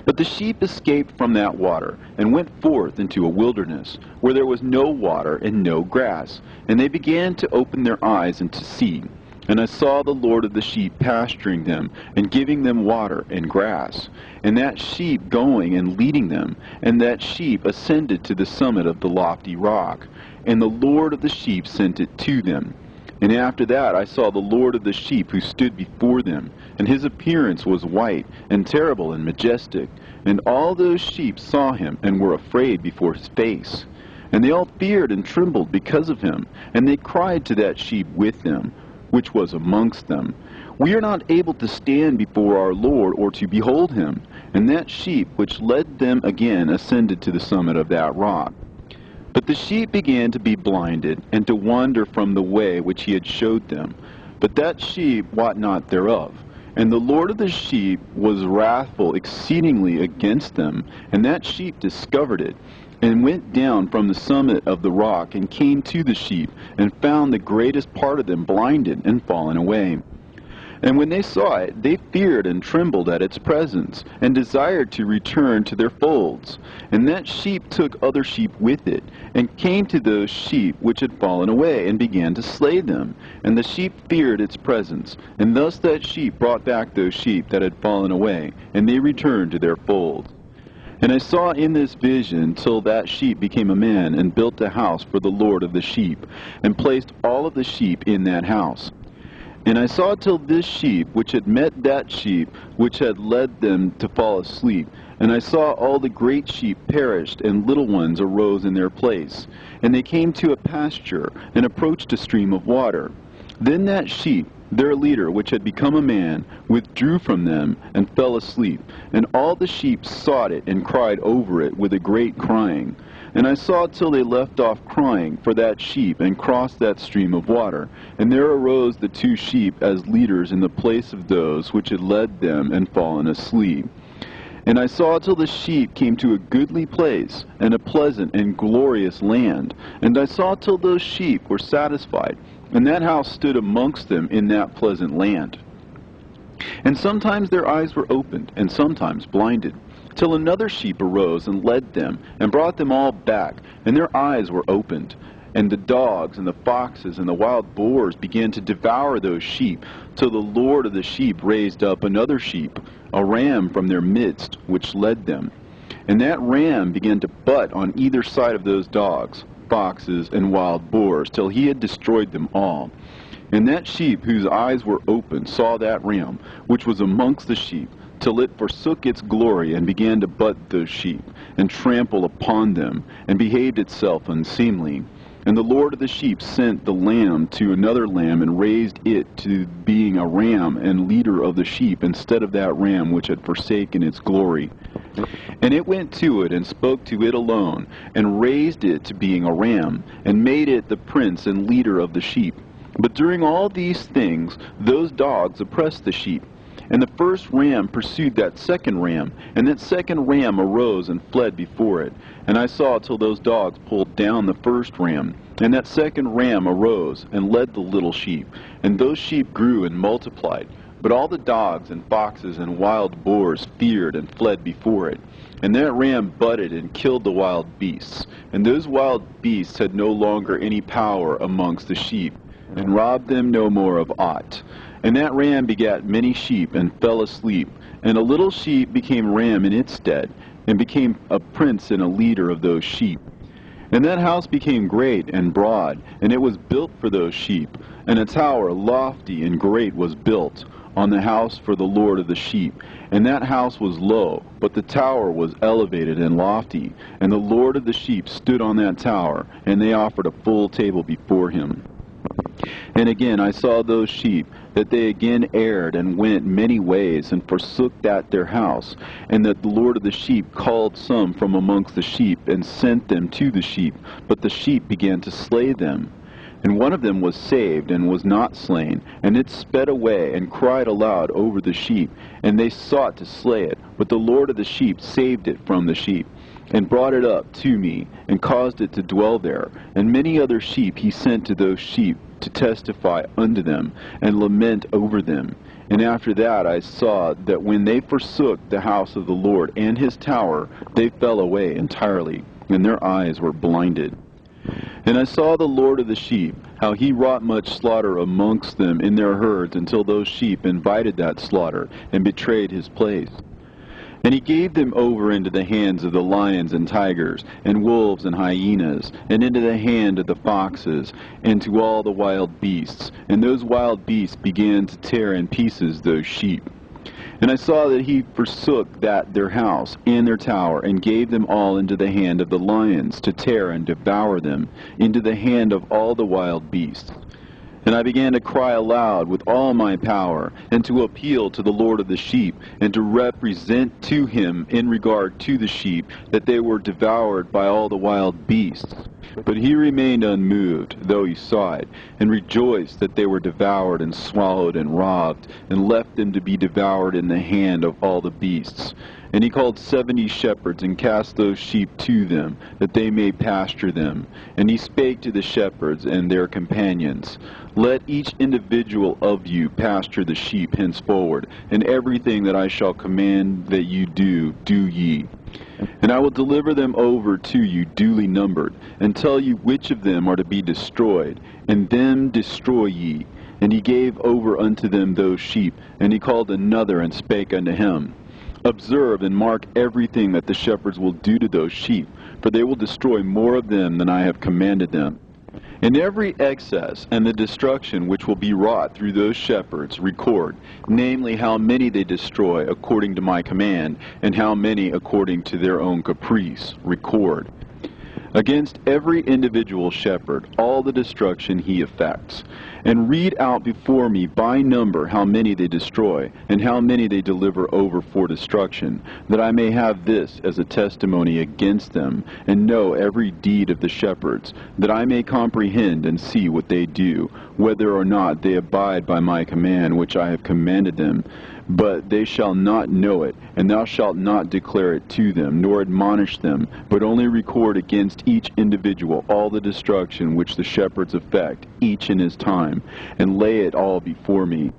But the sheep escaped from that water, and went forth into a wilderness, where there was no water and no grass. And they began to open their eyes and to see. And I saw the Lord of the sheep pasturing them, and giving them water and grass, and that sheep going and leading them, and that sheep ascended to the summit of the lofty rock, and the Lord of the sheep sent it to them. And after that I saw the Lord of the sheep who stood before them, and his appearance was white, and terrible, and majestic. And all those sheep saw him, and were afraid before his face. And they all feared and trembled because of him, and they cried to that sheep with them, which was amongst them, We are not able to stand before our Lord, or to behold him. And that sheep which led them again ascended to the summit of that rock. But the sheep began to be blinded, and to wander from the way which he had showed them. But that sheep wot not thereof. And the Lord of the sheep was wrathful exceedingly against them, and that sheep discovered it, and went down from the summit of the rock, and came to the sheep, and found the greatest part of them blinded and fallen away. And when they saw it, they feared and trembled at its presence, and desired to return to their folds. And that sheep took other sheep with it, and came to those sheep which had fallen away, and began to slay them. And the sheep feared its presence. And thus that sheep brought back those sheep that had fallen away, and they returned to their folds. And I saw in this vision till that sheep became a man, and built a house for the Lord of the sheep, and placed all of the sheep in that house. And I saw till this sheep, which had met that sheep, which had led them to fall asleep. And I saw all the great sheep perished, and little ones arose in their place. And they came to a pasture, and approached a stream of water. Then that sheep, their leader, which had become a man, withdrew from them, and fell asleep. And all the sheep sought it, and cried over it with a great crying. And I saw till they left off crying for that sheep, and crossed that stream of water. And there arose the two sheep as leaders in the place of those which had led them and fallen asleep. And I saw till the sheep came to a goodly place, and a pleasant and glorious land. And I saw till those sheep were satisfied, and that house stood amongst them in that pleasant land. And sometimes their eyes were opened, and sometimes blinded, till another sheep arose and led them, and brought them all back, and their eyes were opened. And the dogs and the foxes and the wild boars began to devour those sheep, till the Lord of the sheep raised up another sheep, a ram from their midst, which led them. And that ram began to butt on either side of those dogs, foxes, and wild boars, till he had destroyed them all. And that sheep whose eyes were opened saw that ram, which was amongst the sheep, till it forsook its glory, and began to butt those sheep, and trample upon them, and behaved itself unseemly. And the Lord of the sheep sent the lamb to another lamb, and raised it to being a ram and leader of the sheep, instead of that ram which had forsaken its glory. And it went to it, and spoke to it alone, and raised it to being a ram, and made it the prince and leader of the sheep. But during all these things, those dogs oppressed the sheep. And the first ram pursued that second ram, and that second ram arose and fled before it. And I saw till those dogs pulled down the first ram. And that second ram arose and led the little sheep. And those sheep grew and multiplied. But all the dogs and foxes and wild boars feared and fled before it. And that ram butted and killed the wild beasts. And those wild beasts had no longer any power amongst the sheep, and robbed them no more of aught. And that ram begat many sheep, and fell asleep. And a little sheep became ram in its stead, and became a prince and a leader of those sheep. And that house became great and broad, and it was built for those sheep. And a tower lofty and great was built on the house for the Lord of the sheep. And that house was low, but the tower was elevated and lofty. And the Lord of the sheep stood on that tower, and they offered a full table before him. And again I saw those sheep, that they again erred, and went many ways, and forsook that their house, and that the Lord of the sheep called some from amongst the sheep, and sent them to the sheep, but the sheep began to slay them. And one of them was saved, and was not slain, and it sped away, and cried aloud over the sheep, and they sought to slay it, but the Lord of the sheep saved it from the sheep, and brought it up to me, and caused it to dwell there. And many other sheep he sent to those sheep, to testify unto them, and lament over them. And after that I saw that when they forsook the house of the Lord and his tower, they fell away entirely, and their eyes were blinded. And I saw the Lord of the sheep, how he wrought much slaughter amongst them in their herds, until those sheep invited that slaughter, and betrayed his place. And he gave them over into the hands of the lions and tigers, and wolves and hyenas, and into the hand of the foxes, and to all the wild beasts. And those wild beasts began to tear in pieces those sheep. And I saw that he forsook that their house and their tower, and gave them all into the hand of the lions, to tear and devour them, into the hand of all the wild beasts. And I began to cry aloud with all my power, and to appeal to the Lord of the sheep, and to represent to him in regard to the sheep, that they were devoured by all the wild beasts. But he remained unmoved, though he saw it, and rejoiced that they were devoured and swallowed and robbed, and left them to be devoured in the hand of all the beasts. And he called 70 shepherds, and cast those sheep to them, that they may pasture them. And he spake to the shepherds and their companions, Let each individual of you pasture the sheep henceforward, and everything that I shall command that you do, do ye. And I will deliver them over to you duly numbered, and tell you which of them are to be destroyed, and them destroy ye. And he gave over unto them those sheep, and he called another, and spake unto him, Observe and mark everything that the shepherds will do to those sheep, for they will destroy more of them than I have commanded them. And every excess and the destruction which will be wrought through those shepherds record, namely how many they destroy according to my command, and how many according to their own caprice, record. Against every individual shepherd all the destruction he effects. And read out before me by number how many they destroy, and how many they deliver over for destruction, that I may have this as a testimony against them, and know every deed of the shepherds, that I may comprehend and see what they do, whether or not they abide by my command which I have commanded them. But they shall not know it, and thou shalt not declare it to them, nor admonish them, but only record against each individual all the destruction which the shepherds effect, each in his time, and lay it all before me.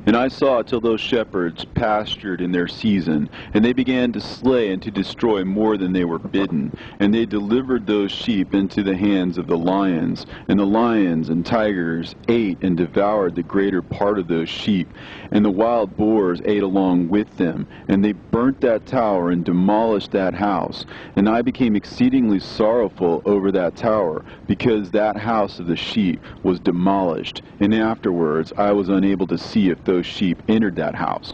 And I saw till those shepherds pastured in their season, and they began to slay and to destroy more than they were bidden. And they delivered those sheep into the hands of the lions, and the lions and tigers ate and devoured the greater part of those sheep, and the wild boars ate along with them. And they burnt that tower and demolished that house. And I became exceedingly sorrowful over that tower, because that house of the sheep was demolished. And afterwards I was unable to see if those sheep entered that house.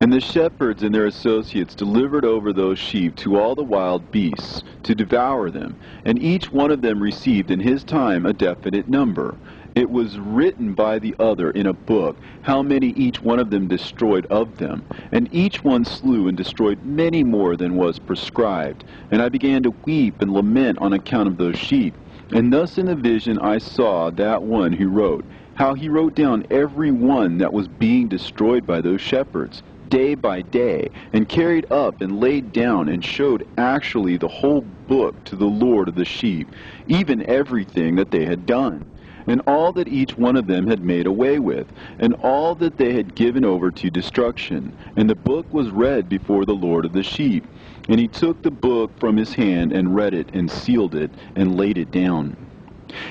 And the shepherds and their associates delivered over those sheep to all the wild beasts to devour them, and each one of them received in his time a definite number. It was written by the other in a book how many each one of them destroyed of them, and each one slew and destroyed many more than was prescribed. And I began to weep and lament on account of those sheep. And thus in the vision I saw that one who wrote, how he wrote down every one that was being destroyed by those shepherds, day by day, and carried up and laid down and showed actually the whole book to the Lord of the sheep, even everything that they had done, and all that each one of them had made away with, and all that they had given over to destruction. And the book was read before the Lord of the sheep. And he took the book from his hand, and read it, and sealed it, and laid it down.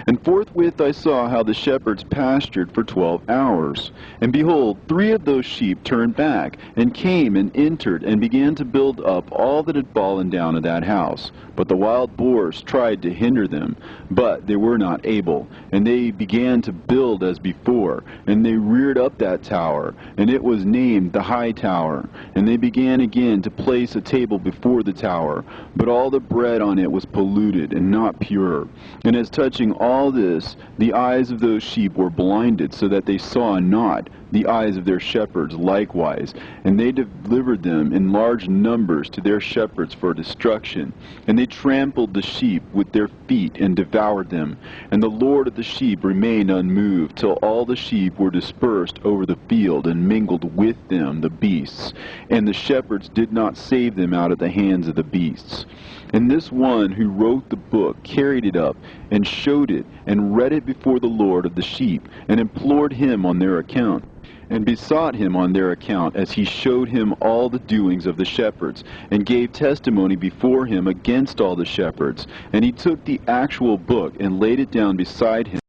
And forthwith I saw how the shepherds pastured for 12 hours. And behold, 3 of those sheep turned back, and came and entered, and began to build up all that had fallen down of that house. But the wild boars tried to hinder them, but they were not able. And they began to build as before, and they reared up that tower, and it was named the High Tower. And they began again to place a table before the tower, but all the bread on it was polluted, and not pure. And as touching all this, the eyes of those sheep were blinded, so that they saw not, the eyes of their shepherds likewise. And they delivered them in large numbers to their shepherds for destruction. And they trampled the sheep with their feet, and devoured them. And the Lord of the sheep remained unmoved, till all the sheep were dispersed over the field, and mingled with them the beasts. And the shepherds did not save them out of the hands of the beasts. And this one who wrote the book carried it up, and showed showed it and read it before the Lord of the sheep, and implored him on their account, and besought him on their account, as he showed him all the doings of the shepherds, and gave testimony before him against all the shepherds. And he took the actual book and laid it down beside him.